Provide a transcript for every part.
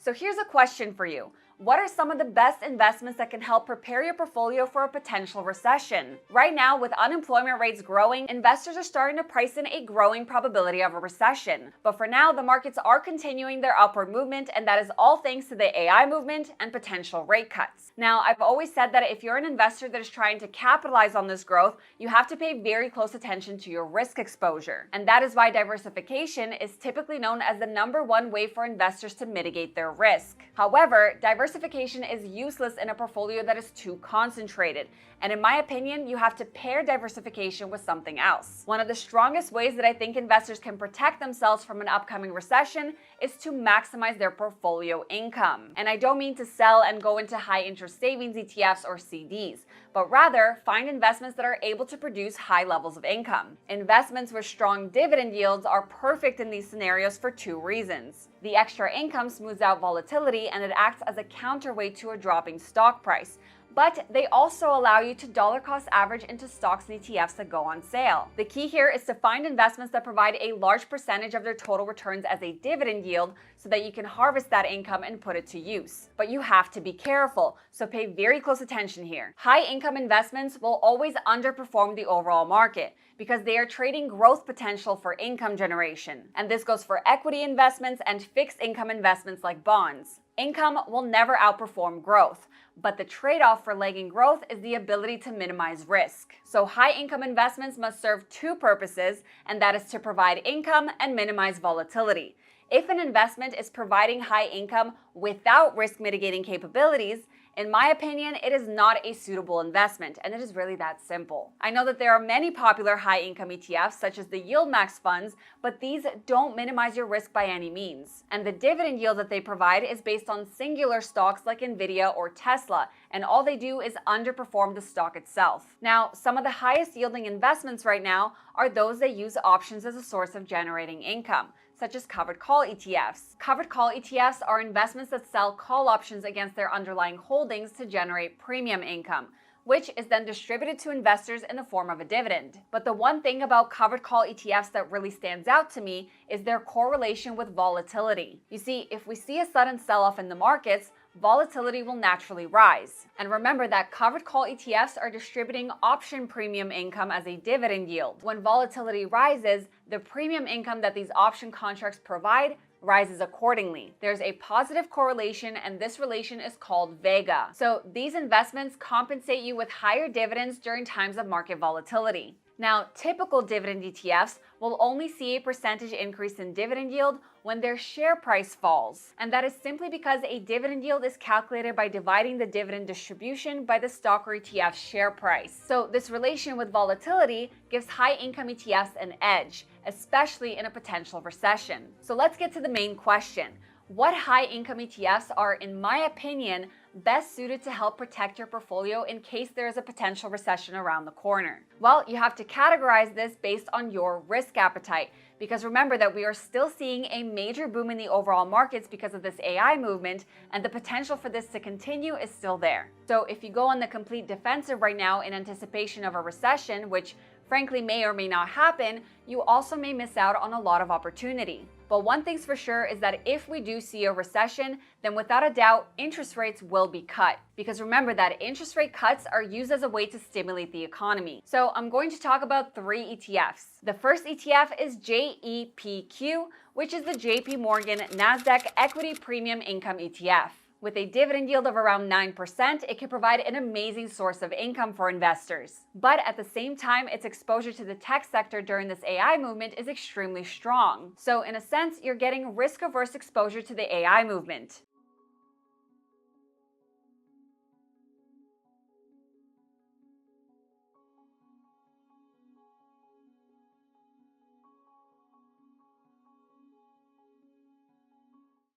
So here's a question for you. What are some of the best investments that can help prepare your portfolio for a potential recession? Right now, with unemployment rates growing, investors are starting to price in a growing probability of a recession. But for now, the markets are continuing their upward movement, and that is all thanks to the AI movement and potential rate cuts. Now, I've always said that if you're an investor that is trying to capitalize on this growth, you have to pay very close attention to your risk exposure. And that is why diversification is typically known as the #1 way for investors to mitigate their risk. However, diversification is useless in a portfolio that is too concentrated. And in my opinion, you have to pair diversification with something else. One of the strongest ways that I think investors can protect themselves from an upcoming recession is to maximize their portfolio income. And I don't mean to sell and go into high interest savings ETFs or CDs, but rather find investments that are able to produce high levels of income. Investments with strong dividend yields are perfect in these scenarios for two reasons. The extra income smooths out volatility and it acts as a counterweight to a dropping stock price. But they also allow you to dollar cost average into stocks and ETFs that go on sale. The key here is to find investments that provide a large percentage of their total returns as a dividend yield so that you can harvest that income and put it to use. But you have to be careful, so pay very close attention here. High income investments will always underperform the overall market because they are trading growth potential for income generation. And this goes for equity investments and fixed income investments like bonds. Income will never outperform growth, but the trade-off for lagging growth is the ability to minimize risk. So high-income investments must serve two purposes, and that is to provide income and minimize volatility. If an investment is providing high income without risk mitigating capabilities, in my opinion, it is not a suitable investment, and it is really that simple. I know that there are many popular high-income ETFs, such as the Yield Max funds, but these don't minimize your risk by any means. And the dividend yield that they provide is based on singular stocks like Nvidia or Tesla, and all they do is underperform the stock itself. Now, some of the highest yielding investments right now are those that use options as a source of generating income, such as covered call ETFs. Covered call ETFs are investments that sell call options against their underlying holdings to generate premium income, which is then distributed to investors in the form of a dividend. But the one thing about covered call ETFs that really stands out to me is their correlation with volatility. You see, if we see a sudden sell-off in the markets, volatility will naturally rise. And remember that covered call ETFs are distributing option premium income as a dividend yield. When volatility rises, the premium income that these option contracts provide rises accordingly. There's a positive correlation, and this relation is called vega. So these investments compensate you with higher dividends during times of market volatility. Now, typical dividend ETFs will only see a percentage increase in dividend yield when their share price falls. And that is simply because a dividend yield is calculated by dividing the dividend distribution by the stock or ETF share price. So this relation with volatility gives high income ETFs an edge, especially in a potential recession. So let's get to the main question. What high income ETFs are, in my opinion, best suited to help protect your portfolio in case there is a potential recession around the corner? Well, you have to categorize this based on your risk appetite, because remember that we are still seeing a major boom in the overall markets because of this AI movement, and the potential for this to continue is still there. So if you go on the complete defensive right now in anticipation of a recession, which frankly may or may not happen, you also may miss out on a lot of opportunity. But one thing's for sure is that if we do see a recession, then without a doubt, interest rates will be cut. Because remember that interest rate cuts are used as a way to stimulate the economy. So I'm going to talk about 3 ETFs. The first ETF is JEPQ, which is the JPMorgan Nasdaq Equity Premium Income ETF. With a dividend yield of around 9%, it can provide an amazing source of income for investors. But at the same time, its exposure to the tech sector during this AI movement is extremely strong. So in a sense, you're getting risk-averse exposure to the AI movement.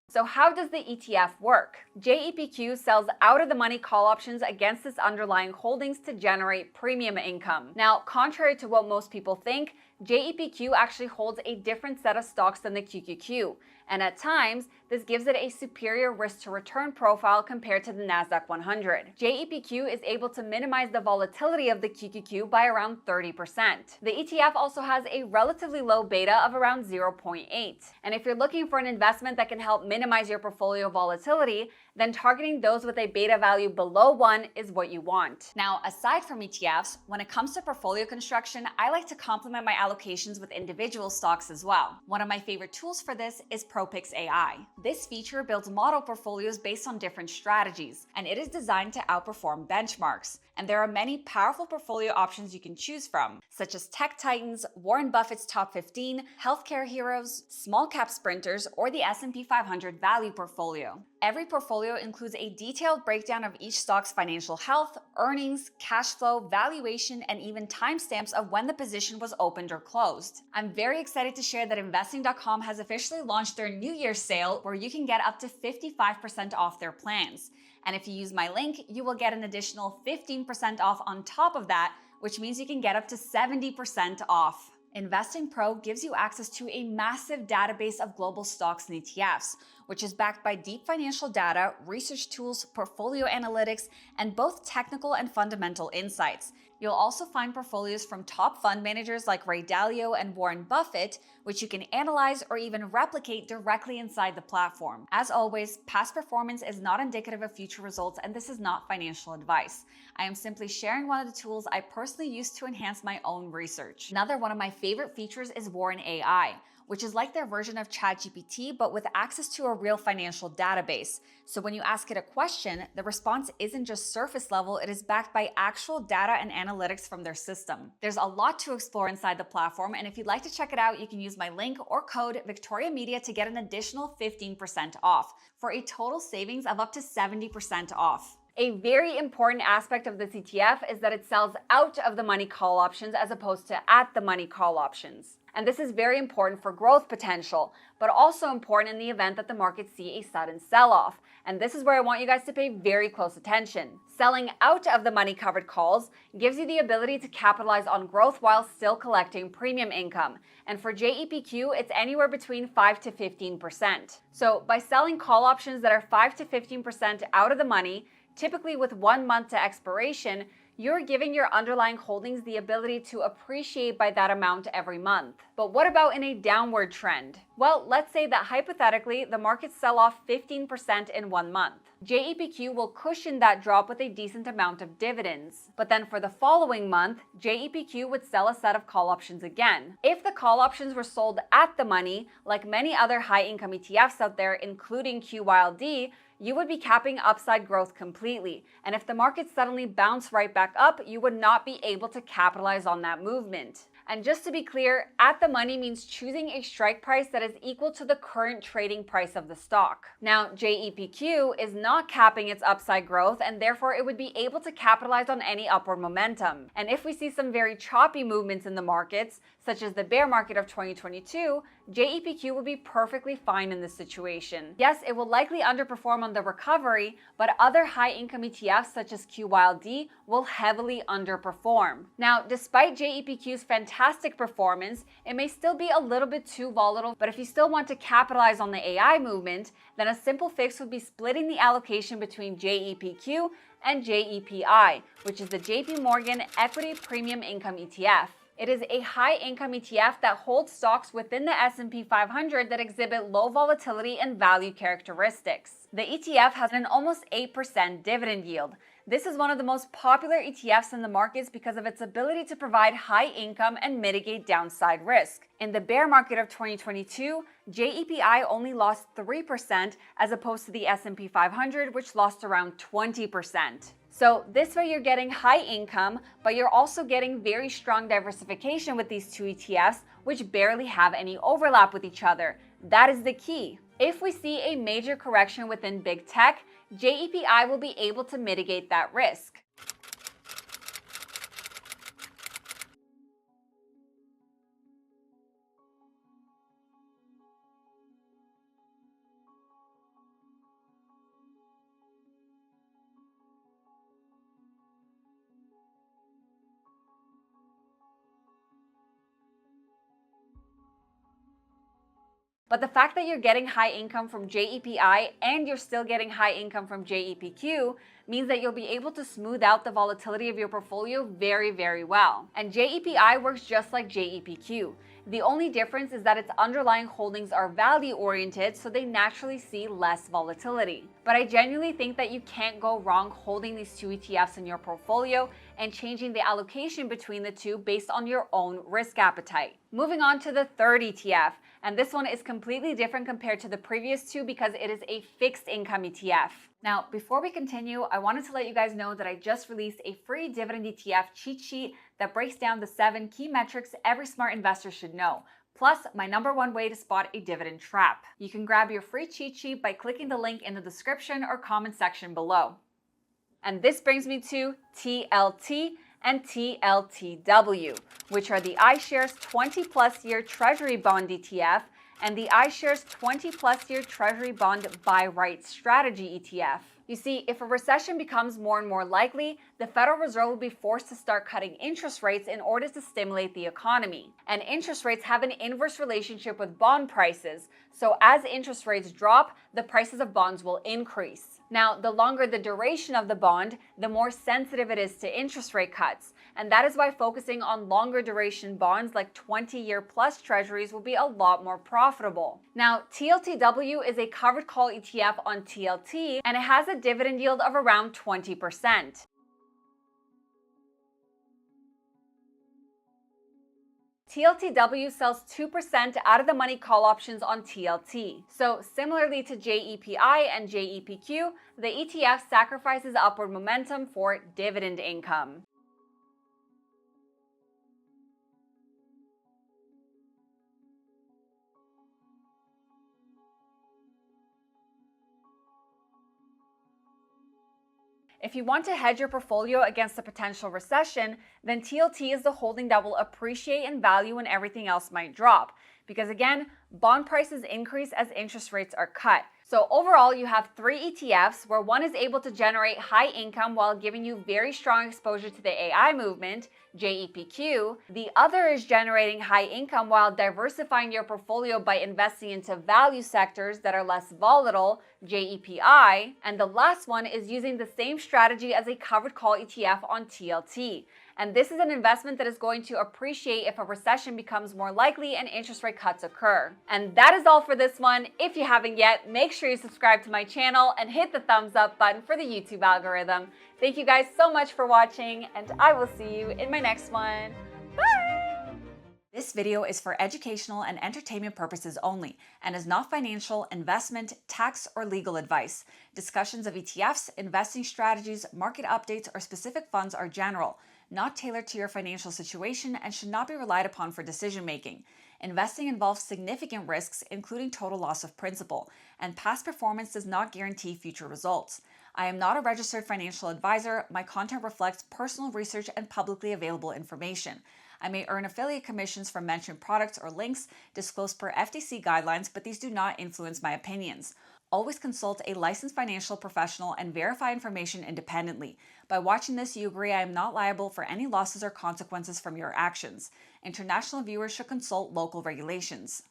So how does the ETF work? JEPQ sells out-of-the-money call options against its underlying holdings to generate premium income. Now, contrary to what most people think, JEPQ actually holds a different set of stocks than the QQQ, and at times, this gives it a superior risk to return profile compared to the Nasdaq 100. JEPQ is able to minimize the volatility of the QQQ by around 30%. The ETF also has a relatively low beta of around 0.8. And if you're looking for an investment that can help minimize your portfolio volatility, then targeting those with a beta value below 1 is what you want. Now, aside from ETFs, when it comes to portfolio construction, I like to complement my allocations with individual stocks as well. One of my favorite tools for this is ProPix AI. This feature builds model portfolios based on different strategies, and it is designed to outperform benchmarks. And there are many powerful portfolio options you can choose from, such as tech titans, Warren Buffett's top 15, healthcare heroes, small cap sprinters, or the S&P 500 value portfolio. Every portfolio includes a detailed breakdown of each stock's financial health, earnings, cash flow, valuation, and even timestamps of when the position was opened or closed. I'm very excited to share that investing.com has officially launched their New Year's sale where you can get up to 55% off their plans. And if you use my link, you will get an additional 15% off on top of that, which means you can get up to 70% off. Investing Pro gives you access to a massive database of global stocks and ETFs, which is backed by deep financial data, research tools, portfolio analytics, and both technical and fundamental insights. You'll also find portfolios from top fund managers like Ray Dalio and Warren Buffett, which you can analyze or even replicate directly inside the platform. As always, past performance is not indicative of future results, and this is not financial advice. I am simply sharing one of the tools I personally use to enhance my own research. Another one of my favorite features is Warren AI, which is like their version of ChatGPT, but with access to a real financial database. So when you ask it a question, the response isn't just surface level, it is backed by actual data and analytics from their system. There's a lot to explore inside the platform, and if you'd like to check it out, you can use my link or code Victoria Media to get an additional 15% off, for a total savings of up to 70% off. A very important aspect of this ETF is that it sells out of the money call options as opposed to at the money call options. And this is very important for growth potential, but also important in the event that the markets see a sudden sell-off. And this is where I want you guys to pay very close attention. Selling out of the money covered calls gives you the ability to capitalize on growth while still collecting premium income. And for JEPQ, it's anywhere between 5 to 15%. So by selling call options that are 5 to 15% out of the money, typically with 1 month to expiration, you're giving your underlying holdings the ability to appreciate by that amount every month. But what about in a downward trend? Well, let's say that hypothetically, the markets sell off 15% in 1 month. JEPQ will cushion that drop with a decent amount of dividends. But then for the following month, JEPQ would sell a set of call options again. If the call options were sold at the money, like many other high income ETFs out there, including QYLD, you would be capping upside growth completely. And if the market suddenly bounced right back up, you would not be able to capitalize on that movement. And just to be clear, at the money means choosing a strike price that is equal to the current trading price of the stock. Now, JEPQ is not capping its upside growth, and therefore it would be able to capitalize on any upward momentum. And if we see some very choppy movements in the markets, such as the bear market of 2022, JEPQ will be perfectly fine in this situation. Yes, it will likely underperform on the recovery, but other high-income ETFs such as QYLD will heavily underperform. Now, despite JEPQ's fantastic performance, it may still be a little bit too volatile, but if you still want to capitalize on the AI movement, then a simple fix would be splitting the allocation between JEPQ and JEPI, which is the JPMorgan Equity Premium Income ETF. It is a high-income ETF that holds stocks within the S&P 500 that exhibit low volatility and value characteristics. The ETF has an almost 8% dividend yield. This is one of the most popular ETFs in the markets because of its ability to provide high income and mitigate downside risk. In the bear market of 2022, JEPI only lost 3% as opposed to the S&P 500, which lost around 20%. So this way you're getting high income, but you're also getting very strong diversification with these two ETFs, which barely have any overlap with each other. That is the key. If we see a major correction within big tech, JEPI will be able to mitigate that risk. But the fact that you're getting high income from JEPI and you're still getting high income from JEPQ means that you'll be able to smooth out the volatility of your portfolio very, very well. And JEPI works just like JEPQ. The only difference is that its underlying holdings are value-oriented, so they naturally see less volatility. But I genuinely think that you can't go wrong holding these two ETFs in your portfolio and changing the allocation between the two based on your own risk appetite. Moving on to the third ETF, and this one is completely different compared to the previous two because it is a fixed income ETF. Now, before we continue, I wanted to let you guys know that I just released a free dividend ETF cheat sheet that breaks down the 7 key metrics every smart investor should know, plus my #1 way to spot a dividend trap. You can grab your free cheat sheet by clicking the link in the description or comment section below. And this brings me to TLT and TLTW, which are the iShares 20+ year Treasury Bond ETF and the iShares 20+ year Treasury Bond Buy Right Strategy ETF. You see, if a recession becomes more and more likely, the Federal Reserve will be forced to start cutting interest rates in order to stimulate the economy. And interest rates have an inverse relationship with bond prices, so as interest rates drop, the prices of bonds will increase. Now, the longer the duration of the bond, the more sensitive it is to interest rate cuts. And that is why focusing on longer duration bonds like 20-year plus treasuries will be a lot more profitable. Now, TLTW is a covered call ETF on TLT, and it has a dividend yield of around 20%. TLTW sells 2% out of the money call options on TLT. So similarly to JEPI and JEPQ, the ETF sacrifices upward momentum for dividend income. If you want to hedge your portfolio against a potential recession, then TLT is the holding that will appreciate in value when everything else might drop. Because again, bond prices increase as interest rates are cut. So overall, you have 3 ETFs where one is able to generate high income while giving you very strong exposure to the AI movement, JEPQ. The other is generating high income while diversifying your portfolio by investing into value sectors that are less volatile, JEPI. And the last one is using the same strategy as a covered call ETF on TLT. And this is an investment that is going to appreciate if a recession becomes more likely and interest rate cuts occur. And that is all for this one. If you haven't yet, make sure you subscribe to my channel and hit the thumbs up button for the YouTube algorithm. Thank you guys so much for watching, and I will see you in my next one. Bye! This video is for educational and entertainment purposes only and is not financial, investment, tax, or legal advice. Discussions of ETFs, investing strategies, market updates, or specific funds are general, not tailored to your financial situation, and should not be relied upon for decision-making. Investing involves significant risks, including total loss of principal, and past performance does not guarantee future results. I am not a registered financial advisor. My content reflects personal research and publicly available information. I may earn affiliate commissions from mentioned products or links disclosed per FTC guidelines, but these do not influence my opinions. Always consult a licensed financial professional and verify information independently. By watching this, you agree I am not liable for any losses or consequences from your actions. International viewers should consult local regulations.